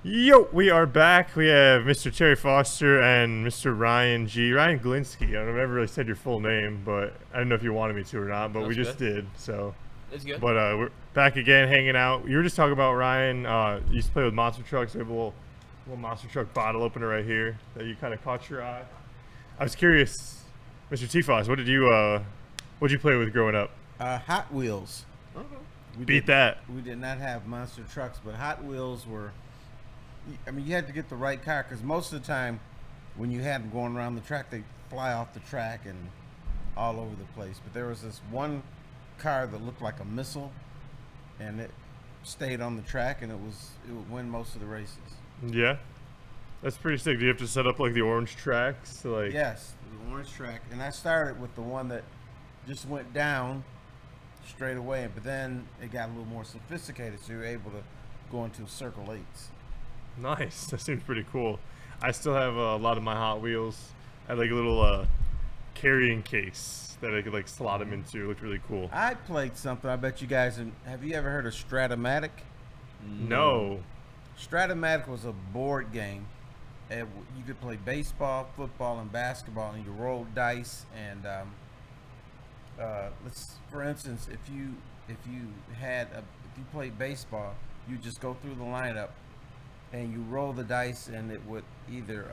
Yo, we are back. We have Mr. Terry Foster and Mr. Ryan G. Ryan Glinski. I never really said your full name, but I don't know if you wanted me to or not, but we That's just good. did. So, It's good. but we're back again, hanging out. You were just talking about Ryan. You used to play with monster trucks. We have a little monster truck bottle opener right here that you kind of caught your eye. I was curious, Mr. T. Foss, what'd you play with growing up? Hot Wheels. Okay. Beat that. We did not have monster trucks, but Hot Wheels were. I mean, you had to get the right car because most of the time, when you had them going around the track, they fly off the track and all over the place. But there was this one car that looked like a missile, and it stayed on the track, and it would win most of the races. Yeah, that's pretty sick. Do you have to set up like the orange tracks? Like, Yes, the orange track, and I started with the one that just went down straight away, but then it got a little more sophisticated, so you were able to go into circle eights. nice. That seems pretty cool. I still have a lot of my Hot Wheels. I had like a little carrying case that I could like slot them into. It looked really cool. I played something. I bet you guys have you ever heard of Stratomatic? No. Stratomatic was a board game. You could play baseball, football, and basketball, and you roll dice. And for instance, if you played baseball, you just go through the lineup, and you roll the dice, and it would either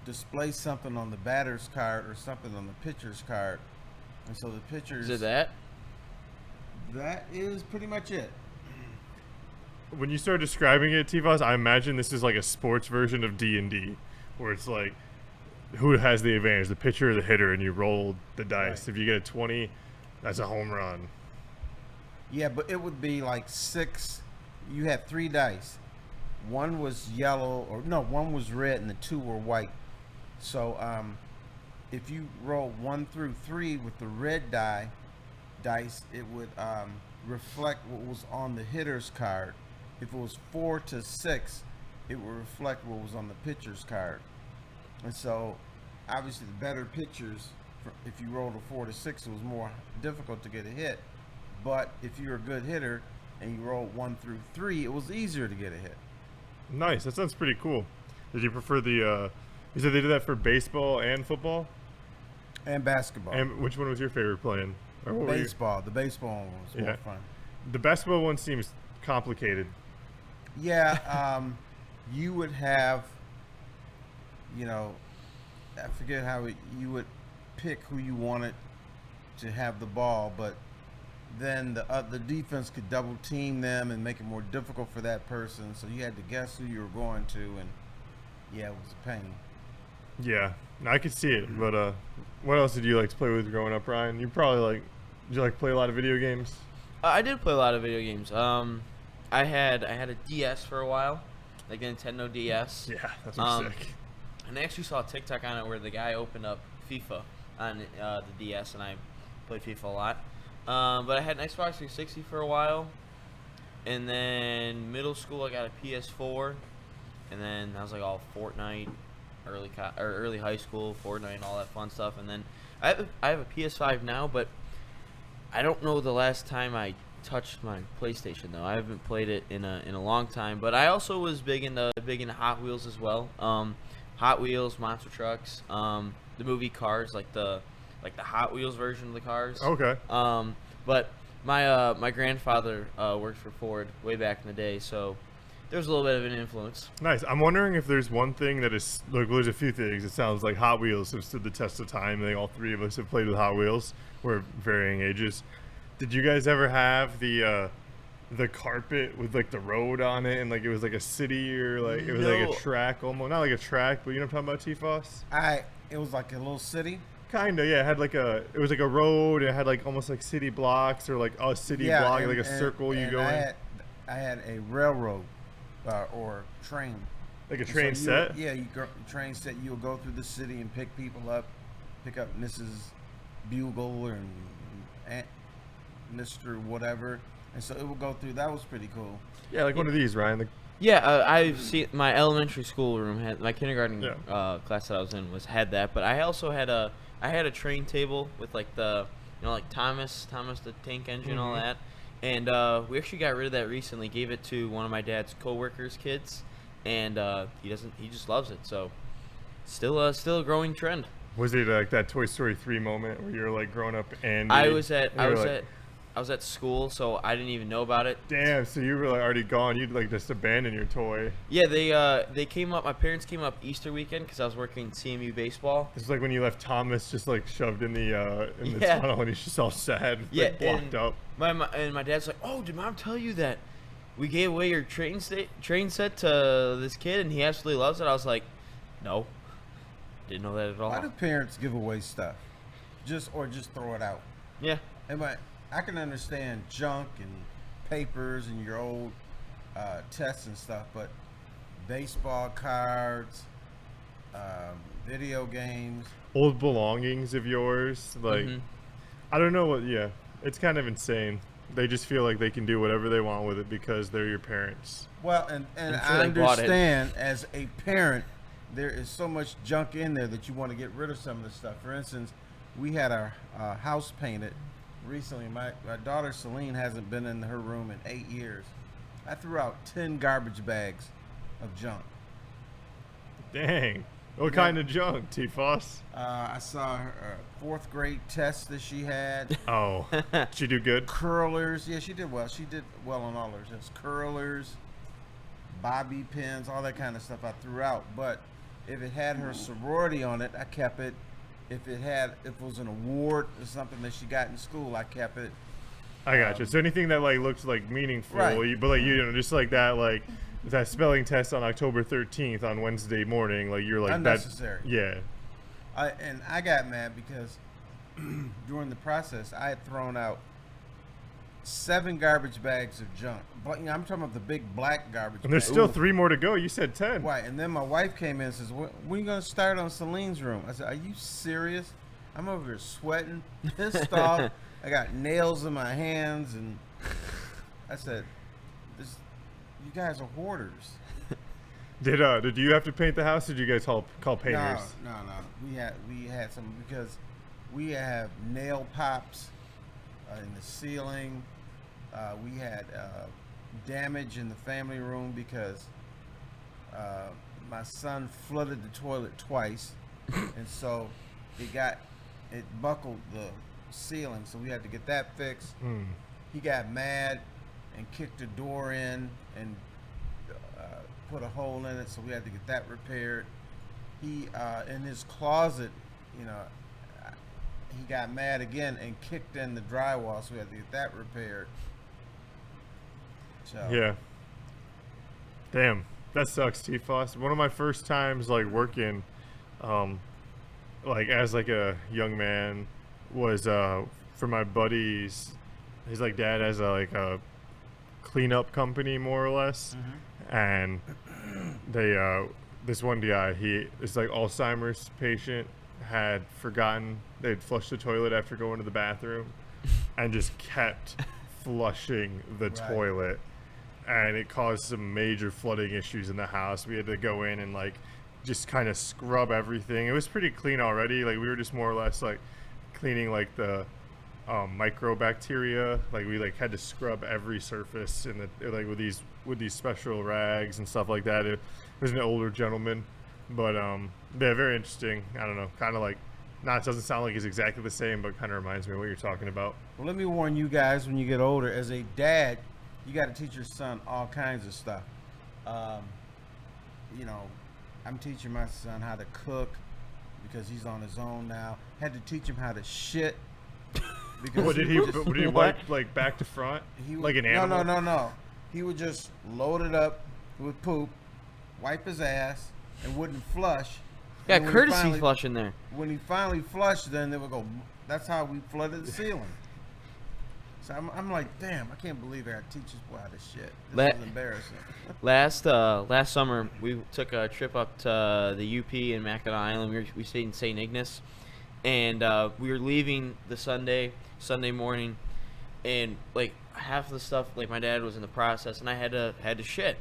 display something on the batter's card or something on the pitcher's card. And so the pitchers. Is it that? That is pretty much it. When you start describing it, T-Foss, I imagine this is like a sports version of D&D, where it's like who has the advantage, the pitcher or the hitter, and you roll the dice. Right. If you get a 20, that's a home run. Yeah, but it would be like six. You had three dice. One was yellow, one was red, and the two were white. So if you roll 1 through 3 with the red dice, it would reflect what was on the hitter's card. If it was 4 to 6, it would reflect what was on the pitcher's card. And so, obviously, the better pitchers, if you rolled a 4 to 6, it was more difficult to get a hit. But if you're a good hitter and you rolled 1 through 3, it was easier to get a hit. Nice. That sounds pretty cool. Did you prefer the? You said they did that for baseball and football. And basketball. And which one was your favorite playing? Or what were you- Baseball. The baseball one was more fun. The basketball one seems complicated. Yeah, you would have, I forget how you would pick who you wanted to have the ball, but then the defense could double team them and make it more difficult for that person. So you had to guess who you were going to, and yeah, it was a pain. Yeah, I could see it. But what else did you like to play with growing up, Ryan? You probably did you like play a lot of video games? I did play a lot of video games. I had a DS for a while, like a Nintendo DS. Yeah, that's sick. And I actually saw a TikTok on it where the guy opened up FIFA on the DS, and I played FIFA a lot. But I had an Xbox 360 for a while, and then middle school I got a PS4, and then I was like all Fortnite, early high school, Fortnite, and all that fun stuff. And then I have a PS5 now, but I don't know the last time I touched my PlayStation though. I haven't played it in a long time. But I also was big into Hot Wheels as well. Hot Wheels, monster trucks, the movie Cars, like the Hot Wheels version of the Cars. Okay. But my grandfather worked for Ford way back in the day, so there's a little bit of an influence. Nice. I'm wondering if there's one thing that is like. Well, there's a few things. It sounds like Hot Wheels have stood the test of time. I think all three of us have played with Hot Wheels. We're varying ages. Did you guys ever have the carpet with like the road on it and like it was like a city or like it was like a track almost, not like a track, but you know what I'm talking about, T-Foss? It was like a little city. Kinda, yeah. It was like a road. It had like almost like city blocks or like a city block, like a circle you go in. I had a railroad or train. Like a train set? Train set. You'll go through the city and pick people up, pick up Mrs. Bugle and Aunt Mr. whatever, and so it will go through. That was pretty cool. Yeah, like one of these, Ryan. Yeah, I've seen my elementary school room had my kindergarten class that I was in had that, but I also had a train table with like the like Thomas the Tank Engine, all that, And we actually got rid of that recently. Gave it to one of my dad's coworkers' kids, and he doesn't. He just loves it. So still a growing trend. Was it like that Toy Story 3 moment where you're like growing up and I was at school, so I didn't even know about it. Damn, so you were like already gone. You'd like just abandon your toy. Yeah, they came up. My parents came up Easter weekend because I was working CMU baseball. It's like when you left Thomas just like shoved in the Yeah. tunnel and he's just all sad, Yeah, like, blocked and up. My dad's like, "Oh, did Mom tell you that we gave away your train set to this kid and he absolutely loves it?" I was like, "No, didn't know that at all." Why do parents give away stuff? Just throw it out? Yeah. I can understand junk and papers and your old tests and stuff, but baseball cards, video games, Old belongings of yours, like I don't know what. Yeah, it's kind of insane. They just feel like they can do whatever they want with it because they're your parents. well, and I'm I sure they bought it. understand as a parent, there is so much junk in there that you want to get rid of some of the stuff. For instance, we had our house painted recently. My daughter Celine hasn't been in her room in 8 years. I threw out 10 garbage bags of junk. Dang. What Yeah. kind of junk, T-Foss? I saw her fourth grade test that she had. Oh, she do good? Curlers. Yeah, she did well. She did well on all hers. It's curlers, bobby pins, all that kind of stuff I threw out. But if it had her sorority on it, I kept it. If it was an award or something that she got in school, I kept it. I got you. So anything that like looks like meaningful, Right. but like you know, just like that, like that spelling test on October 13th on Wednesday morning, like you're like Unnecessary. That, yeah. I got mad because during the process I had thrown out 7 garbage bags of junk. But you know, I'm talking about the big black garbage. And there's bag. still 3 more to go. You said 10. Right, and then my wife came in and says, when are you going to start on Celine's room? I said, are you serious? I'm over here sweating, pissed off. I got nails in my hands, and I said, you guys are hoarders. Did you have to paint the house? Or did you guys call painters? No. We had some because we have nail pops in the ceiling. We had damage in the family room because my son flooded the toilet twice, and so it buckled the ceiling, so we had to get that fixed. He got mad and kicked the door in and put a hole in it, so we had to get that repaired. He in his closet, you know, he got mad again and kicked in the drywall, so we had to get that repaired. So Yeah. Damn, that sucks, T-Foss. One of my first times like working, like as like a young man, was for my buddies. His like dad has a cleanup company more or less, and they this one guy, he is like Alzheimer's patient, had forgotten they'd flushed the toilet after going to the bathroom, and just kept flushing the Right. toilet, and it caused some major flooding issues in the house. We had to go in and like just kind of scrub everything. It was pretty clean already. Like we were just more or less like cleaning like the microbacteria. Like we like had to scrub every surface in the like with these special rags and stuff like that. It was an older gentleman, but they're very interesting. I don't know, kind of like, it doesn't sound like it's exactly the same, but kind of reminds me of what you're talking about. Well, let me warn you guys, when you get older, as a dad, you got to teach your son all kinds of stuff. You know, I'm teaching my son how to cook because he's on his own now. Had to teach him how to shit. Because What did he? would What did he wipe like back to front, he would- like an animal? No. He would just load it up with poop, wipe his ass, and wouldn't flush. Got And when he courtesy finally- flush in there. When he finally flushed, then they would go. That's how we flooded the ceiling. So I'm like, damn, I can't believe I teach this boy how to shit. This is embarrassing. Last summer we took a trip up to the UP in Mackinac Island. We stayed in St. Ignace, and we were leaving the Sunday morning, and like half of the stuff, like my dad was in the process, and I had to shit,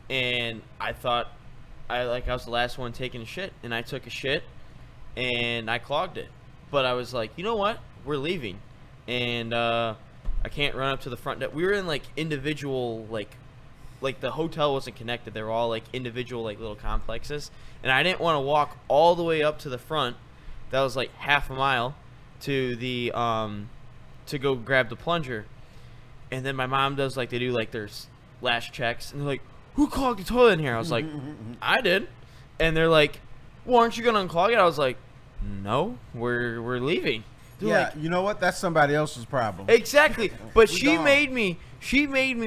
and I thought I was the last one taking a shit, and I took a shit, and I clogged it, but I was like, you know what, we're leaving, and I can't run up to the front desk. We were in like individual like the hotel wasn't connected. They were all like individual like little complexes, and I didn't want to walk all the way up to the front. That was like half a mile to the to go grab the plunger. And then my mom does like they do like their last checks, and they're like, "Who clogged the toilet in here?" I was like, "I did." And they're like, "Well, aren't you gonna unclog it?" I was like, "No, we're leaving." They're Yeah, like, you know what? That's somebody else's problem. exactly. But We she gone. made me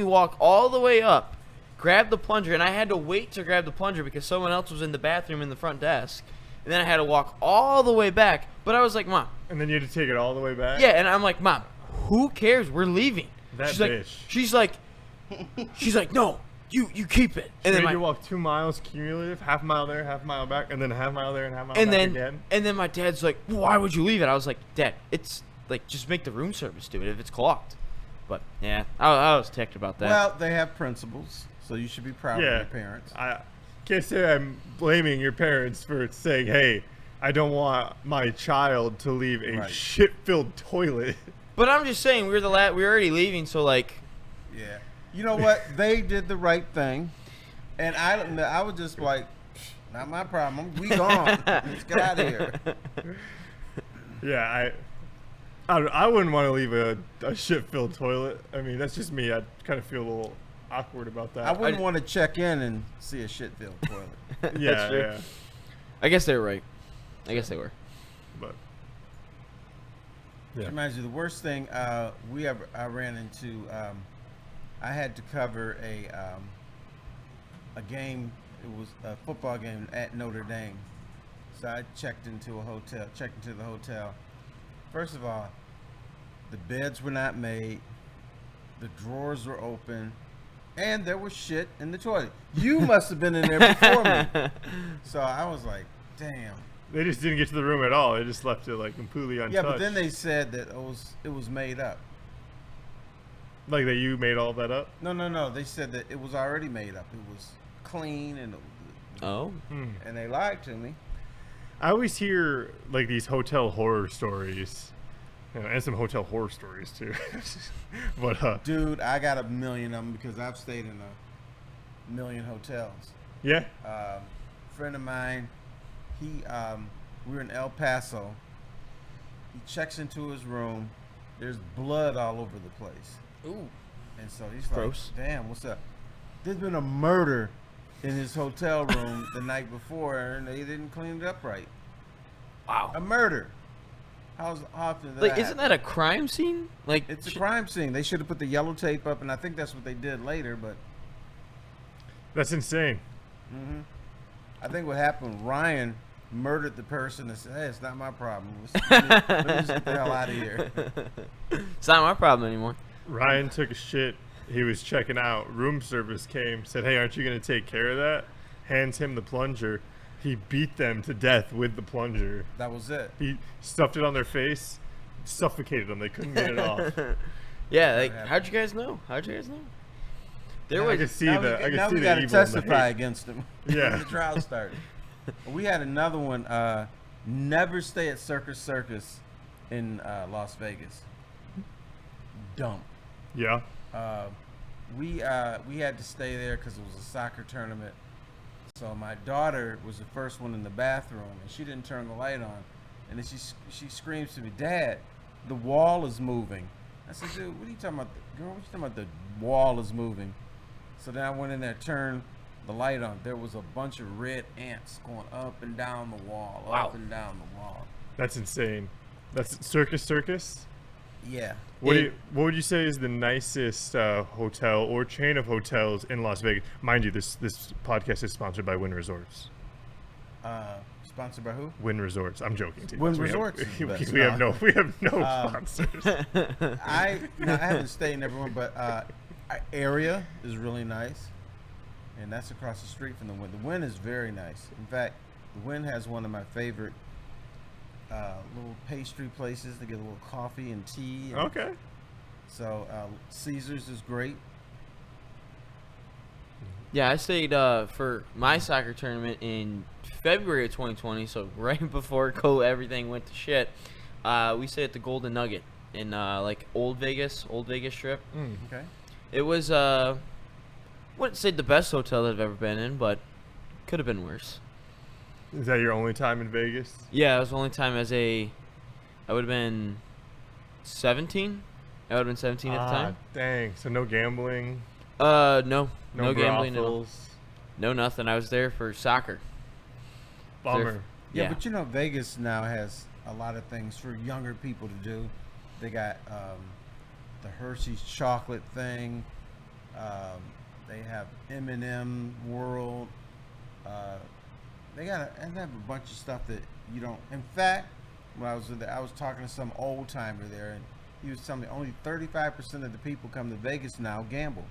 walk all the way up, grab the plunger, and I had to wait to grab the plunger because someone else was in the bathroom in the front desk. And then I had to walk all the way back. But I was like, "Mom." And then you had to take it all the way back? Yeah, and I'm like, "Mom, who cares? We're leaving." That she's bitch. like, she's like, "No, you keep it." And And then then you walk 2 miles cumulative, half a mile there, half a mile back, and then a half mile there and half a mile and back then again. and then my dad's like, "Why would you leave it?" I was like, "Dad, it's like just make the room service do it if it's clogged." But yeah, I was ticked about that. Well, they have principles, so you should be proud of Yeah. your parents. I can't say I'm blaming your parents for saying, hey, I don't want my child to leave a Right. shit-filled toilet. But I'm just saying we were already leaving, so like, Yeah. You know what? They did the right thing, and I was just like, not my problem. We gone. Let's get out of here. Yeah, I wouldn't want to leave a shit-filled toilet. I mean, that's just me. I kind of feel a little awkward about that. I wouldn't want to check in and see a shit-filled toilet. Yeah, That's true. yeah. I guess they were right. I guess they were. But yeah. Reminds you, the worst thing I ran into. I had to cover a game. It was a football game at Notre Dame. So I checked into the hotel. First of all, the beds were not made. The drawers were open. And there was shit in the toilet. You must have been in there before me. So I was like, damn. They just didn't get to the room at all. They just left it like completely untouched. Yeah, but then they said that it was made up. Like that you made all that up? No. They said that it was already made up. It was clean Oh. and they lied to me. I always hear like these hotel horror stories. And some hotel horror stories too. But Dude, I got a million of them because I've stayed in a million hotels. yeah. Friend of mine, we were in El Paso. He checks into his room. There's blood all over the place. Ooh. And so he's Gross. like, damn, what's up? There's been a murder in his hotel room the night before, and they didn't clean it up right. Wow. A murder. How often does Like, that isn't happen? that a crime scene? Like, It's a crime scene. They should have put the yellow tape up, and I think that's what they did later, but That's insane. I think what happened, Ryan murdered the person and said, hey, it's not my problem. Let me just get the hell out of here. It's not my problem anymore. Ryan took a shit. He was checking out. Room service came, said, hey, aren't you going to take care of that? Hands him the plunger. He beat them to death with the plunger. That was it. He stuffed it on their face, suffocated them. They couldn't get it off. Yeah, like, happened. how'd you guys know? There I could was see now the, we, I could now see we the got to evil in the testify hate. against him. Yeah. when the trial started. We had another one. Never stay at Circus in Las Vegas. Dump. Yeah. We had to stay there because it was a soccer tournament. So my daughter was the first one in the bathroom, and she didn't turn the light on. And then she screams to me, "Dad, the wall is moving." I said, "Dude, what are you talking about, girl? What are you talking about? The wall is moving." So then I went in there, turned the light on. There was a bunch of red ants going up and down the wall, Wow. up and down the wall. That's insane. That's Circus? Yeah. It- What would you say is the nicest hotel or chain of hotels in Las Vegas? Mind you, this podcast is sponsored by Wynn Resorts. Sponsored by who? Wynn Resorts. I'm joking. Too. Wynn We have- Resorts is the best. We have no Um, sponsors. I haven't stayed in everyone, but our area is really nice, and that's across the street from the Wynn. The Wynn is very nice. In fact, the Wynn has one of my favorite little pastry places to get a little coffee and tea. And Okay. So Caesars is great. Yeah, I stayed for my soccer tournament in February of 2020, so right before everything went to shit. We stayed at the Golden Nugget in like Old Vegas Strip. Okay. It was wouldn't say the best hotel that I've ever been in, but could have been worse. Is that your only time in Vegas? Yeah, it was the only time I would have been 17. I would have been 17 at the time. Dang. So no gambling. No gambling, no, brothels? no nothing. I was there for soccer. Bummer. Yeah, but you know, Vegas now has a lot of things for younger people to do. They got the Hershey's chocolate thing. They have M&M World. They have a bunch of stuff that you don't. In fact, when I was there, I was talking to some old timer there, and he was telling me only 35% of the people come to Vegas now gamble.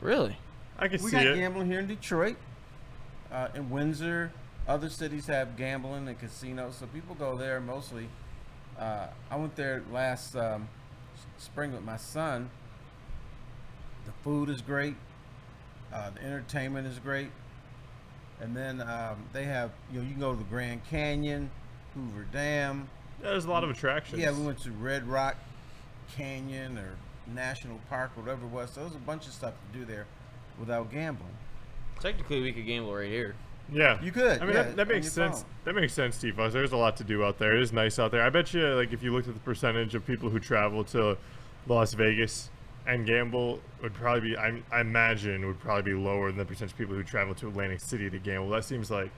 Really? I can We see got it. gambling here in Detroit, in Windsor. Other cities have gambling and casinos, so people go there mostly. I went there last spring with my son. The food is great. The entertainment is great. And then they have, you can go to the Grand Canyon, Hoover Dam. Yeah, there's a lot of attractions. Yeah, we went to Red Rock Canyon or National Park, whatever it was. So there's a bunch of stuff to do there without gambling. Technically, we could gamble right here. Yeah, You could. I mean, yeah, that on makes your sense. phone. That makes sense, T-Fuzz. There's a lot to do out there. It is nice out there. I bet you, like, if you looked at the percentage of people who travel to Las Vegas and gamble, would probably be, I imagine, would probably be lower than the percentage of people who travel to Atlantic City to gamble. That seems like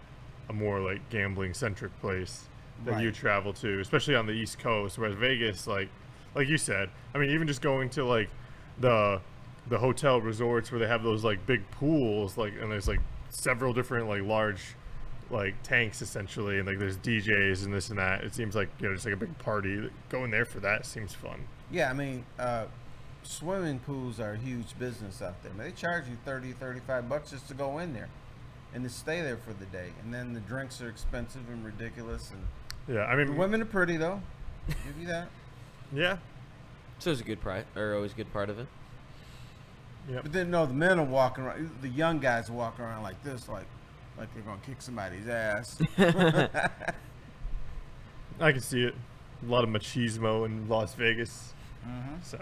a more like gambling-centric place that you Right. travel to, especially on the East Coast. Whereas Vegas, like you said, I mean, even just going to like the hotel resorts where they have those like big pools, like, and there's like several different like large like tanks essentially, and like there's DJs and this and that. It seems like, just like a big party. Going there for that seems fun. Yeah, I mean, swimming pools are a huge business out there. They charge you $30-$35 just to go in there and to stay there for the day. And then the drinks are expensive and ridiculous. And Yeah, I the mean, women are pretty though. Give you that. yeah, So it's a good always a good part of it. But then no, the men are walking around. The young guys are walking around like this, like they're gonna kick somebody's ass. I can see it. A lot of machismo in Las Vegas. So,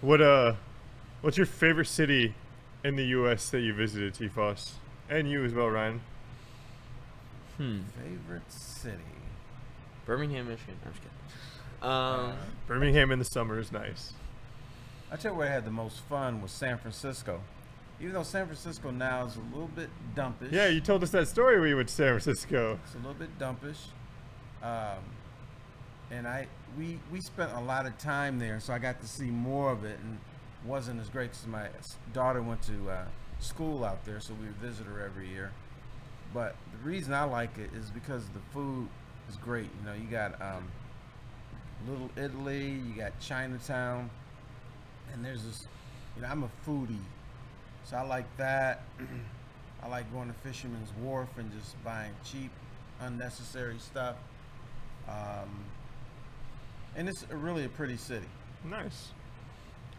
what's your favorite city in the U.S. that you visited, T-Foss? And you as well, Ryan. Favorite city? Birmingham, Michigan. I'm just kidding. Birmingham in the summer is nice. I tell you where I had the most fun was San Francisco. Even though San Francisco now is a little bit dumpish. Yeah, you told us that story when you went to San Francisco. It's a little bit dumpish. And we spent a lot of time there, so I got to see more of it, and wasn't as great because my daughter went to school out there, so we would visit her every year. But the reason I like it is because the food is great. You got Little Italy, you got Chinatown, and there's this. I'm a foodie, so I like that. I like going to Fisherman's Wharf and just buying cheap, unnecessary stuff. And it's really a pretty city. Nice.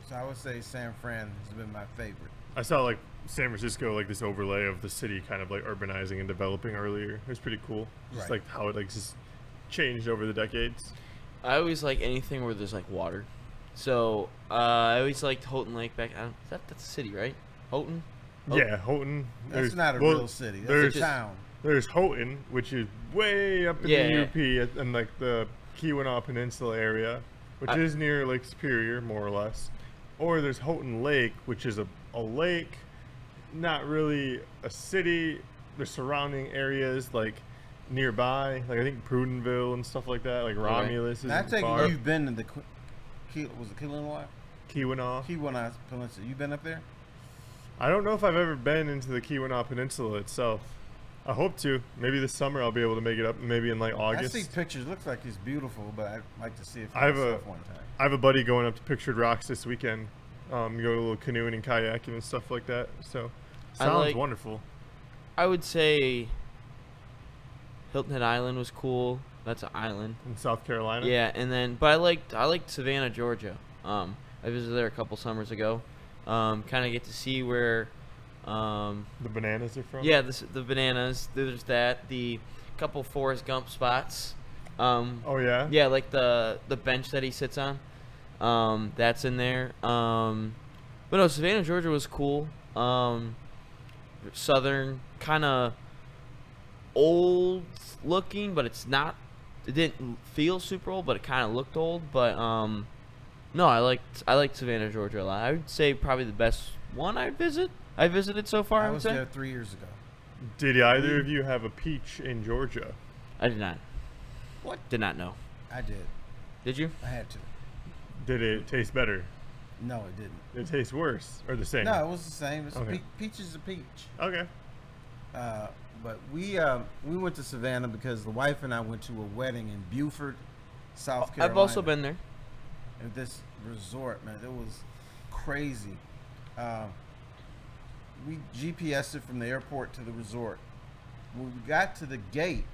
So I would say San Fran has been my favorite. I saw like San Francisco, like this overlay of the city kind of like urbanizing and developing earlier. It was pretty cool. Just Right. like how it like just changed over the decades. I always like anything where there's like water. So I always liked Houghton Lake back. That's a city, right? Houghton. Yeah, Houghton. That's not a real city. That's there's a town. There's Houghton, which is way up in Yeah. the UP and like the Keweenaw Peninsula area, which is near Lake Superior, more or less. Or there's Houghton Lake, which is a lake, not really a city. There's surrounding areas like nearby, like I think Prudenville and stuff like that. Like Romulus Now, I is take far. it you've been to the was it Keweenaw? Keweenaw. Keweenaw Peninsula. You been up there? I don't know if I've ever been into the Keweenaw Peninsula itself. I hope to. Maybe this summer I'll be able to make it up. Maybe in like August. I see pictures. Looks like it's beautiful, but I'd like to see it for I have myself one time. I have a buddy going up to Pictured Rocks this weekend. Go to a little canoeing and kayaking and stuff like that. So, sounds wonderful. I would say Hilton Head Island was cool. That's an island. In South Carolina. Yeah, and then but I liked Savannah, Georgia. I visited there a couple summers ago. Kind of get to see where The bananas are from. yeah, the bananas. There's that. The couple Forrest Gump spots. Oh yeah. Yeah, like the bench that he sits on. That's in there. But no, Savannah, Georgia was cool. Southern, kind of old looking, but it's not. It didn't feel super old, but it kind of looked old. But no, I liked Savannah, Georgia a lot. I would say probably the best one I visited so far. I I would was say. there 3 years ago. Did either of you have a peach in Georgia? I did not. What? Did not know. I did. Did you? I had to. Did it taste better? No, it didn't. Did it taste worse or the same? No, it was the same. It's Okay. peach is a peach. Okay. But we went to Savannah because the wife and I went to a wedding in Beaufort, South Carolina. I've also been there. At this resort, man. It was crazy. We GPSed it from the airport to the resort. When we got to the gate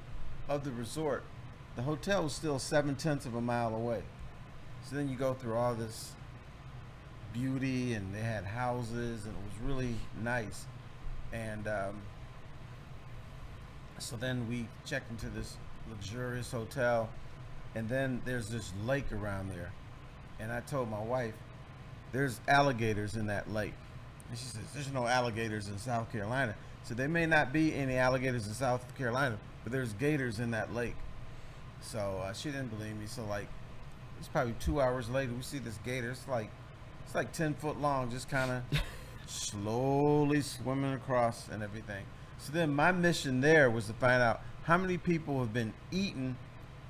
of the resort, the hotel was still 7/10 of a mile away. So then you go through all this beauty, and they had houses, and it was really nice. And so then we checked into this luxurious hotel, and then there's this lake around there. And I told my wife, there's alligators in that lake. And she says, there's no alligators in South Carolina. So there may not be any alligators in South Carolina, but there's gators in that lake. So she didn't believe me. So like, it's probably 2 hours later, we see this gator. It's like 10 foot long, just kind of slowly swimming across and everything. So then my mission there was to find out how many people have been eaten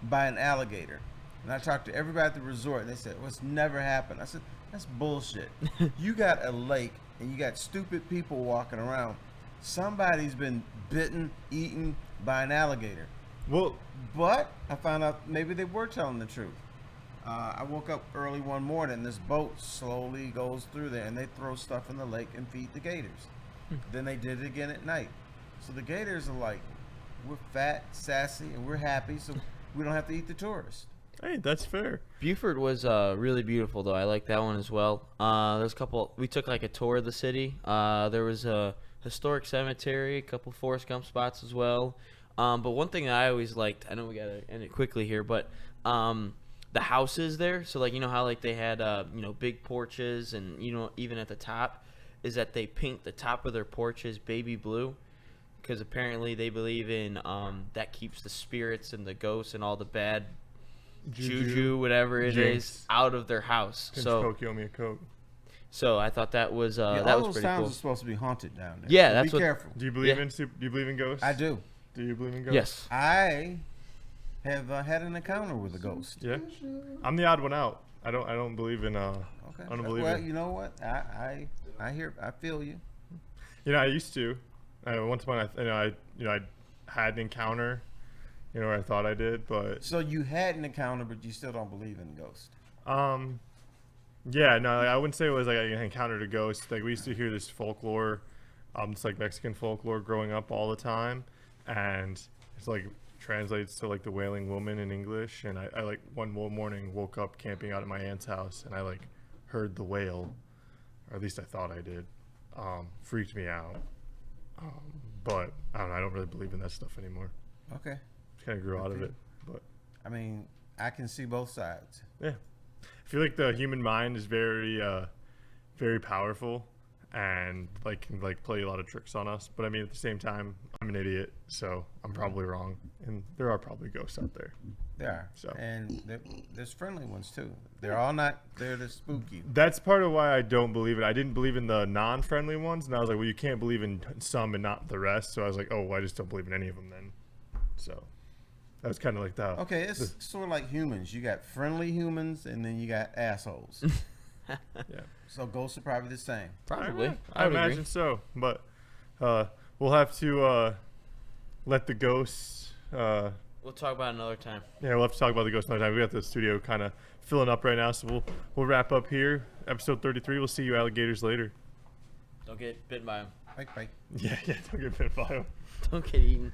by an alligator. And I talked to everybody at the resort, and they said, well, it's never happened. I said, that's bullshit. You got a lake, and you got stupid people walking around. Somebody's been bitten, eaten by an alligator. Well, But I found out maybe they were telling the truth. I woke up early one morning, and this boat slowly goes through there, and they throw stuff in the lake and feed the gators. Then they did it again at night. So the gators are like, we're fat, sassy, and we're happy, so we don't have to eat the tourists. hey, that's fair. Buford was really beautiful, though. I like that one as well. There's a couple. We took like a tour of the city. There was a historic cemetery, a couple Forrest Gump spots as well. But one thing that I always liked, I know we gotta end it quickly here, but the houses there. So like, you know how like they had big porches, and even at the top, is that they paint the top of their porches baby blue, because apparently they believe in that keeps the spirits and the ghosts and all the bad juju, whatever it Jinx. is, out of their house. Coke, you owe me a Coke. So I thought that was Yeah, that all was those pretty towns cool. are supposed to be haunted down there. Yeah, so that's be what- careful. Do you believe Yeah. do you believe in ghosts? I do. Do you believe in ghosts? Yes. I have had an encounter with a ghost. Yeah. I'm the odd one out. I don't believe in Okay. I don't believe Well, in. you know what? I feel you. I used to. Once upon I had an encounter, where I thought I did, but So you had an encounter, but you still don't believe in ghosts. yeah, no, I wouldn't say it was like I encountered a ghost. Like we used to hear this folklore, it's like Mexican folklore growing up all the time, and it's like translates to like the Wailing Woman in English. And I like one morning woke up camping out at my aunt's house, and I like heard the wail, or at least I thought I did. Freaked me out. But I don't know. I don't really believe in that stuff anymore. Okay. Kind of grew out of it, but I mean, I can see both sides. yeah, I feel like the human mind is very, very powerful, and can play a lot of tricks on us. But I mean, at the same time, I'm an idiot, so I'm probably wrong, and there are probably ghosts out there. There are. So. And there's friendly ones too. They're all not there to spook you. That's part of why I don't believe it. I didn't believe in the non-friendly ones, and I was like, well, you can't believe in some and not the rest. So I was like, oh, I just don't believe in any of them then. So that was kind of like that. Okay, it's sort of like humans. You got friendly humans, and then you got assholes. Yeah. So ghosts are probably the same. Probably. I would imagine agree. so, but we'll have to let the ghosts. We'll talk about it another time. Yeah, we'll have to talk about the ghosts another time. We got the studio kind of filling up right now, so we'll wrap up here. Episode 33. We'll see you alligators later. Don't get bitten by them. Bye. Yeah, don't get bit by them. Don't get eaten.